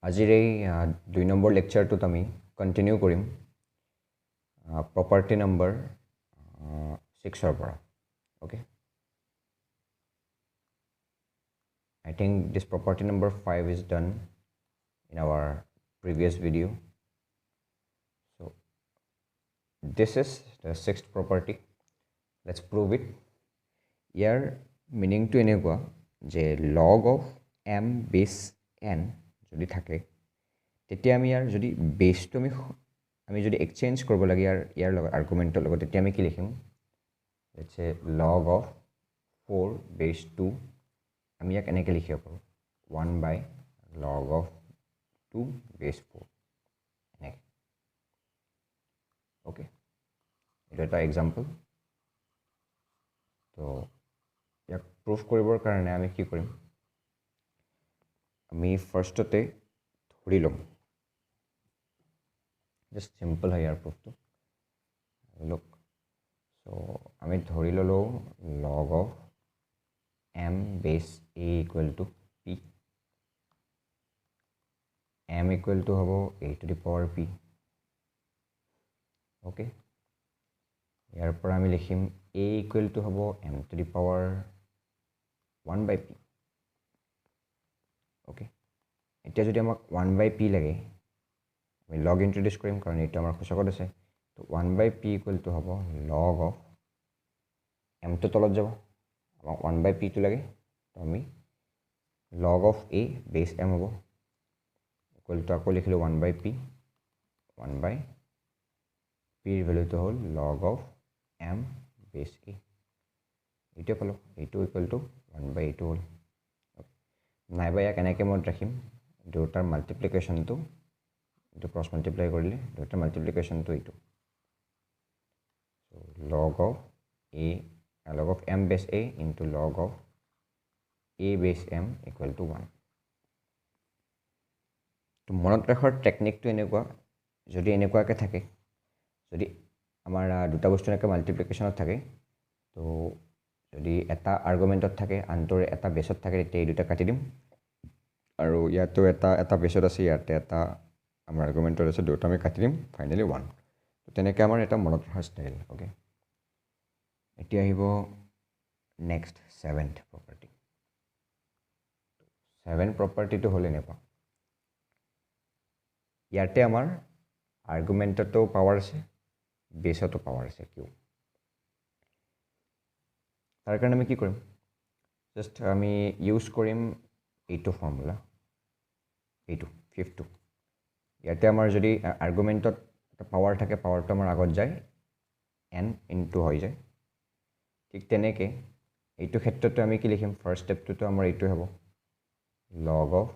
আজিৰ এই 2 নম্বৰ লেকচাৰটোত আমি কণ্টিনিউ কৰিম প্ৰপাৰ্টি নম্বৰ 6ৰ পৰা okay I think this property number 5 is done in our previous video. So this is the 6th property. Let's prove it. Here meaning to enegua je log of m base n jodi thake tetia ami yar jodi base to ami jodi exchange korbo lage yar log argument to logot tetia ami ki likhim let's say log of 4 base 2 আমি ইয়াক এনেকৈ লিখিব পাৰোঁ 1 by log of 2 base 4 এনেকৈ okay এইটো এটা example তো ইয়াক প্ৰুফ কৰিবৰ কাৰণে আমি কি কৰিম আমি ফাৰ্ষ্টতে ধৰি ল'ম জাষ্ট চিম্পল হয় ইয়াৰ প্ৰুফটো লুক চ' আমি ধৰি ল'লোঁ log of m base a equal to p m equal to hobo a to the power p okay yar por ami likhim a equal to hobo m to the power 1 by p okay etia jodi amak 1 by p lage ami log introduce korim karon eto amar khosakot ase to 1 by p equal to hobo log of m to tolot jabo 1 by p to lage to ami log of a base m hobo equal to ako likhilo 1 by p 1 by p value to hol log of m base a ito palo a2 equal to 1 by a2 hol naiba yak enake mod rakhim dutar multiplication to cross multiply korile dutar multiplication to ito so log of m base a into log of a base m equal to 1 to monot rakhor technique to enekwa jodi enekwa ke thake jodi amar duta bostu nake multiplication thake to jodi eta argument thake antore eta base thake te duta kati dim aru yato eta base ase yate eta amar argument ase duta me kati dim finally 1 to teneke amar eta monot rakhor style okay etia hibo next 7th property 7th property to hole nepa yate amar argument to power ase base to power ase q tar karone ami ki korim just ami use korim a2 formula a2 52 yate amar jodi argument to power thake power to amar agot jay n into hoy jay ঠিক তেনেকে এইটো ক্ষেত্ৰটো আমি কি লিখিম first স্টেপটো আমাৰ এইটো হ'ব log of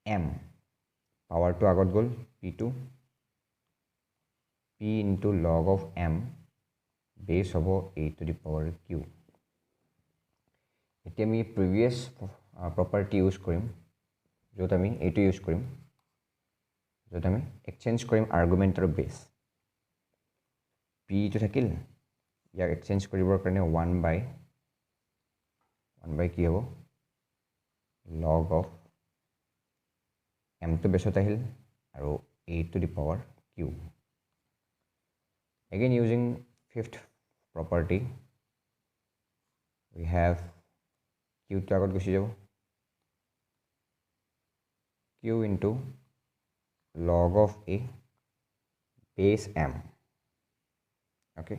m পাৱাৰটো আগত গল p2 p into log of m base হ'ব a to the power q এতিয়া আমি প্ৰিভিয়াস প্ৰপাৰ্টি ইউজ কৰিম যত আমি এইটো ইউজ কৰিম যত আমি এক্সচেঞ্জ কৰিম আৰ্গুমেন্টৰ বেস p টো থাকিল या एक्सचेंज करिबर करने 1 by की हो log of m to बेसत আহিল আৰু a to the power q again using fifth property we have q to আগত গুছি যাব q into log of a base m okay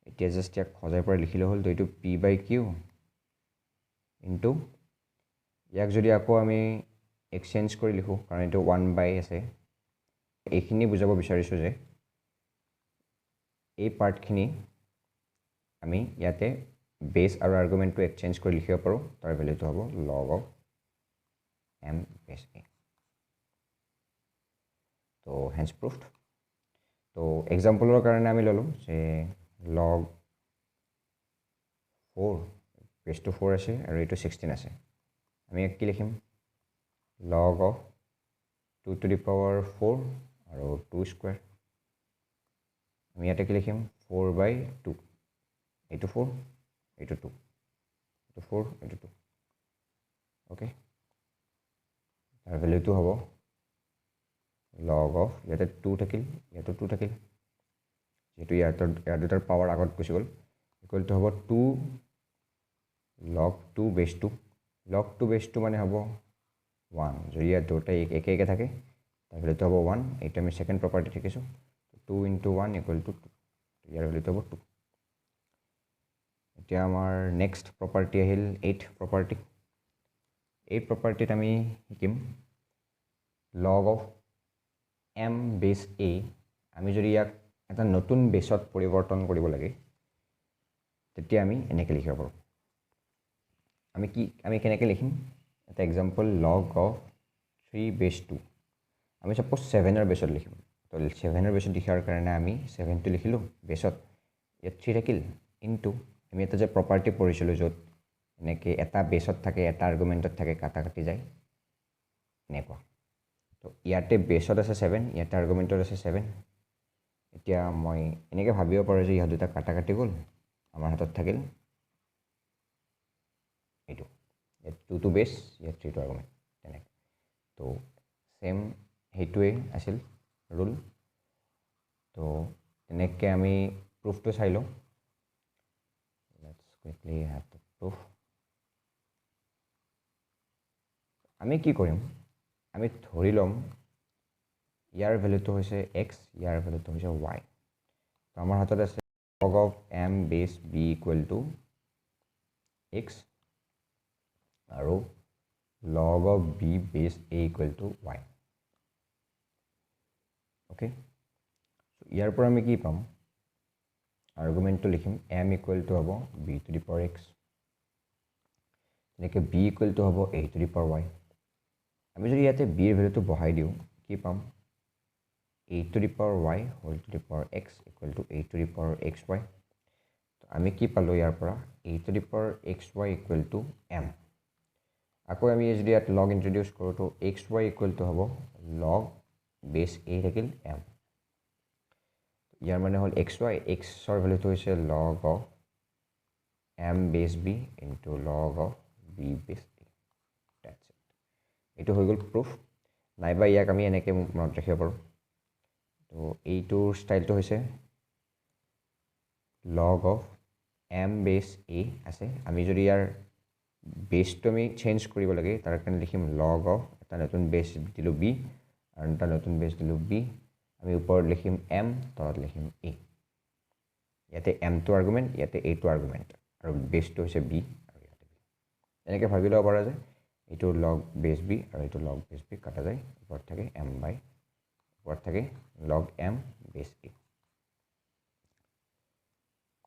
এতিয়া জাস্ট ইয়াক খজাই পৰা লিখিলে হল তো এটো p by q into ইয়াক যদি আকৌ আমি এক্সচেঞ্জ কৰি লিখো কাৰণ এটো 1 by আছে এইখিনি বুজাব বিচাৰিছো যে এই পাৰ্টখিনি আমি ইয়াতে বেস আৰু আৰ্গুমেন্টটো এক্সচেঞ্জ কৰি লিখিব পাৰো তাৰ ভ্যালুটো হ'ব log of m base a তো hence proved তো এক্সাম্পলৰ কাৰণে আমি ললো যে log 4 base to 4 আছে আৰু এটো 16 আছে আমি কি লিখিম log of 2 to the power 4 আৰু 2 square আমি ইয়াতে কি লিখিম 4 by 2 এটো 4 এটো 2 এটো 4 এটো 2 okay তাৰ ভেলুটো হ'ব log of ইয়াতে 2 থাকিল ইয়াতে 2 থাকিল যেটো ইয়াৰ দুটাৰ পাৱাৰ আগত গুচি গ'ল ইকুৱেল টু হ'ব 2 log 2 base 2 log 2 base 2 মানে হ'ব 1 যদি ইয়াৰ দুটাই একে একে থাকে তাৰ ভেলুটো হ'ব 1 এইটো আমি সেকেন্ড প্ৰপাৰ্টি দেখিছো 2 into 1 equal to 2 ইয়াৰ ভেলুটো হ'ব 2 এতিয়া আমাৰ নেক্সট প্ৰপাৰ্টি আহিল 8 প্ৰপাৰ্টি এই প্ৰপাৰ্টিত আমি শিকিম log of m base a আমি যদি ইয়াক এটা নতুন বেছত পৰিৱৰ্তন কৰিব লাগে তেতিয়া আমি এনেকৈ লিখিব পাৰোঁ আমি কেনেকৈ লিখিম এটা এক্সাম্পল log of 3 base 2 আমি সাপোজ 7 এর বেছত লিখিম তো 7 এর বেছত লিখাৰ কাৰণে আমি 7 টো লিখিলো বেছত ইয়াত 3 থাকিল ইনটু আমি এটা যে প্ৰপাৰ্টি পঢ়িছিলো যত এনেকৈ এটা বেছত থাকে এটা আৰ্গুমেন্টত থাকে কাটা কাটি যায় এনেকুৱা তো ইয়াতে বেছত আছে 7 ইয়াতে আৰ্গুমেন্টত আছে 7 এতিয়া মই এনেকৈ ভাবিব পাৰো যে ইহত দুটা কাটা কাটি গ'ল আমাৰ হাতত থাকিল এইটো 2 টু বেস ইয়াত 3 টু আৰ্গুমেন্ট তেনে তো সেম হেতুৱে আছিল ৰুল তো তেনেকৈ আমি প্ৰুফটো চাই লওঁ let's quickly have the proof আমি কি কৰিম আমি ধৰি লম ইয়াৰ ভ্যালুটো হৈছে x ইয়াৰ ভ্যালুটো হৈছে y তো আমাৰ হাতত আছে log of m base b equal to x আৰু log of b base a equal to y okay so ইয়াৰ পৰা আমি কি পাম আৰ্গুমেন্টটো লিখিম m equal to হ'ব b to the power x এনেকৈ b equal to হ'ব a to the power y আমি যদি ইয়াতে b এর ভ্যালুটো বহাই দিও কি পাম a to the power y whole to the power x equal to a to the power xy তো আমি কি পালো ইয়াৰ পৰা a to the power xy equal to m আকৌ আমি যদি ইয়াত log ইন্ট্ৰোডিউস কৰো তো xy equal to হ'ব log base a থাকিল m ইয়াৰ মানে হল xy x ৰ ভ্যালুটো হৈছে log of m base b into log of b base a that's it এইটো হৈ গ'ল প্ৰুফ নাইবা ইয়াক আমি এনেকৈ মনত ৰাখিব পাৰোঁ তো এইটোৰ ষ্টাইলটো হৈছে log of m base a আছে আমি যদি ইয়াৰ বেসটো আমি চেঞ্জ কৰিব লাগে তাৰ কাৰণে লিখিম log of এটা নতুন বেস দিলো b আৰু এটা নতুন বেস দিলো b আমি ওপৰত লিখিম m তলত লিখিম a ইয়াতে m টো আৰ্গুমেন্ট ইয়াতে a টো আৰ্গুমেন্ট আৰু বেসটো হৈছে b আৰু ইয়াতে b এনেকৈ ভাবি লব পাৰা যে এইটো log base b আৰু এইটো log base b কাটা যায় ওপৰত থাকে m by ওপৰত থাকে log m base a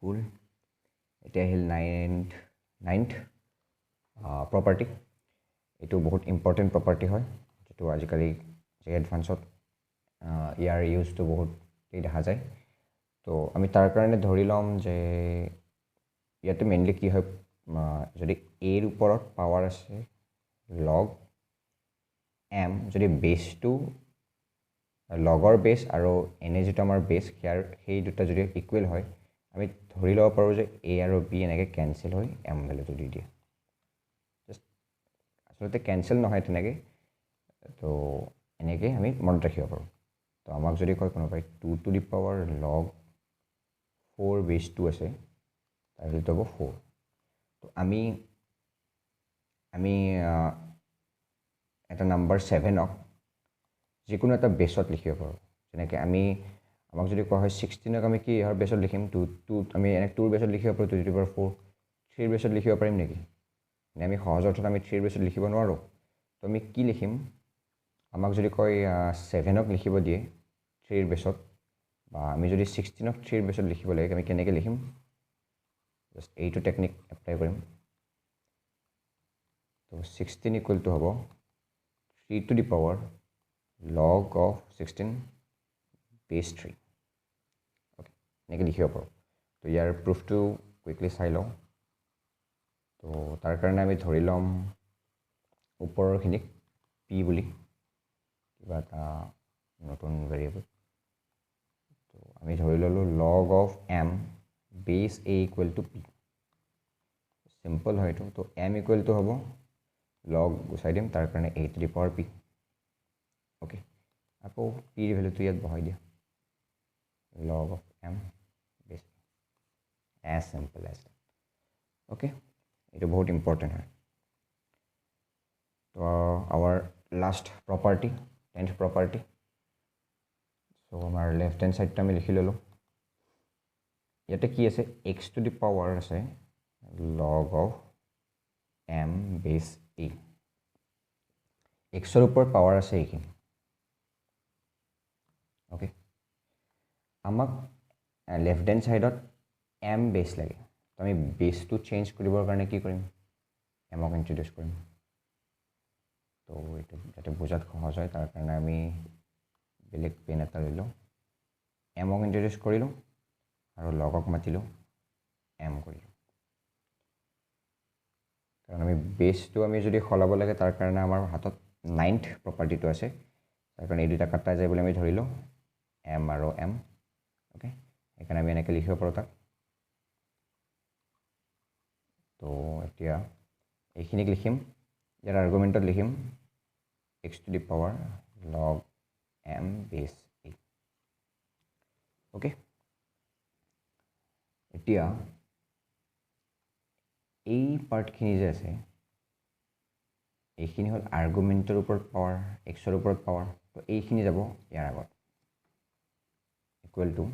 কুল এটা হিল 9th property এইটো বহুত ইম্পৰ্টেন্ট প্ৰপাৰ্টি হয় যেটো আজিকালি যে এডভান্সত ইয়াৰ ইউজটো বহুত দেখা যায় তো আমি তাৰ কাৰণে ধৰি লম যে ইয়াতে মেইনলি কি হয় যদি a ৰ ওপৰত পাৱাৰ আছে log m যদি বেসটো লগৰ বেস আৰু এনে যেটো আমাৰ বেস ইয়াৰ সেই দুটা যদি ইকুৱেল হয় আমি ধৰি লব পাৰো যে a আৰু b এনেকৈ ক্যান্সেল হৈ m ভ্যালুটো দি দিয়ে আসলে ক্যান্সেল নহয় তেনেকৈ তো এনেকৈ আমি মনত ৰাখিব পাৰোঁ তো আমাক যদি কয় কোনোবাই 2 to the power log 4 base 2 আছে তাৰ ভ্যালুটো হ'ব 4 তো আমি এটা নাম্বাৰ 7 ক যিকোনো এটা বেসত লিখিব পাৰোঁ যেনেকৈ আমাক যদি কোৱা হয় 16 ক আমি কি ইয়াৰ বেসত লিখিম 2 আমি এনে 2 ৰ বেসত লিখিব পাৰোঁ 2 to the power 4 3 ৰ বেসত লিখিব পাৰিম নেকি নে আমি সহজ অৰ্থত আমি 3 ৰ বেসত লিখিব নোৱাৰো তো আমি কি লিখিম আমাক যদি কয় 7 ক লিখিব দিয়ে 3 ৰ বেসত বা আমি যদি 16 ক 3 ৰ বেসত লিখিব লাগে আমি কেনেকৈ লিখিম জাস্ট এইটো টেকনিক এপ্লাই কৰিম তো 16 ইকুৱেল টু হ'ব 3 to the power log of 16 base 3 okay এনেকৈ লিখিব পাৰোঁ তো ইয়াৰ প্ৰুফটো কুইকলি চাই লওঁ তো তাৰ কাৰণে আমি ধৰি লম ওপৰৰখিনিক p বুলি কিবা এটা নতুন ভেৰিয়েবল তো আমি ধৰি ললো log of m base a equal to p simple হয় তো m equal to হ'ব log গুচাই দিম তাৰ কাৰণে a to the power p okay, আকৌ পিৰ ভেলুটো ইয়াত বহাই দিয়া, log of m বেছ as simple as that. Okay, এইটো বহুত ইম্পৰ্টেণ্ট হয়। তো our last property, 10th property. So আমাৰ লেফ্ট হেণ্ড ছাইডটো আমি লিখি ল'লোঁ। ইয়াতে কি আছে, এক্স টু দি পাৱাৰ আছে log of m বেছ a। এক্সৰ ওপৰত পাৱাৰ আছে এইখিনি। অ'কে, আমাক লেফ্ট হেণ্ড ছাইডত m বেছ লাগে। তো আমি বেছটো চেঞ্জ কৰিবৰ কাৰণে কি কৰিম, এমক ইণ্ট্ৰডিউচ কৰিম। তো এইটো যাতে বুজাত সহজ হয় তাৰ কাৰণে আমি বেলেগ পেন এটা লৈ লওঁ, এমক ইণ্ট্ৰডিউচ কৰিলোঁ আৰু লগক মাতিলোঁ এম কৰিলোঁ। কাৰণ আমি বেছটো আমি যদি সলাব লাগে তাৰ কাৰণে আমাৰ হাতত 9th প্ৰপাৰ্টিটো আছে, তাৰ কাৰণে এই দুটা কাটা যায় বুলি আমি ধৰিলোঁ এম আৰু এম। অ'কে, সেইকাৰণে আমি এনেকৈ লিখিব পাৰোঁ তাক। তো এতিয়া এইখিনিক লিখিম, ইয়াৰ আৰ্গুমেণ্টত লিখিম x two the power log m বেছ a। অ'কে, এতিয়া এই পাৰ্টখিনি যে আছে এইখিনি হ'ল আৰ্গুমেণ্টৰ ওপৰত পাৱাৰ, এক্সৰ ওপৰত পাৱাৰ। তো এইখিনি যাব ইয়াৰ আগত, equal to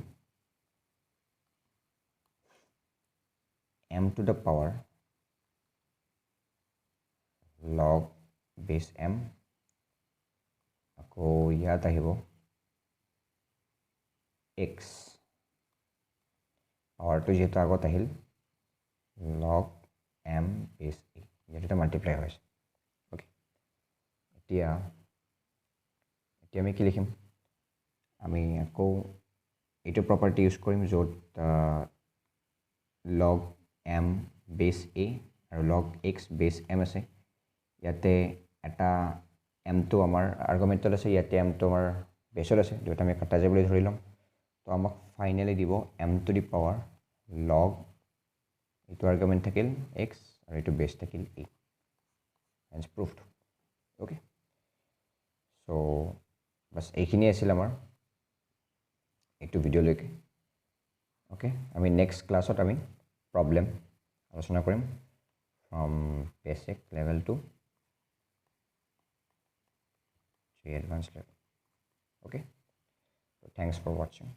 m to the power log বেছ m, আকৌ ইয়াত আহিব x, পাৱাৰটো যিহেতু আগত আহিল log m বেছ a, যিহেতু এটা মাল্টিপ্লাই হৈছে। অ'কে, এতিয়া আমি কি লিখিম, আমি আকৌ এইটো প্ৰপাৰ্টি ইউজ কৰিম য'ত log m বেছ a আৰু log x বেছ m আছে। ইয়াতে এটা এমটো আমাৰ আৰ্গুমেণ্টত আছে, ইয়াতে এমটো আমাৰ বেছত আছে, দুয়োটা আমি কাটা যায় বুলি ধৰি ল'ম। তো আমাক ফাইনেলি দিব m to the power log, এইটো আৰ্গুমেণ্ট থাকিল x আৰু এইটো বেছ থাকিল a। Hence proved. Okay, so' বাছ এইখিনিয়ে আছিল আমাৰ এইটো ভিডিঅ'লৈকে। অ'কে, আমি নেক্সট ক্লাছত আমি প্ৰব্লেম আলোচনা কৰিম from basic level to advance level. Okay, so thanks for watching.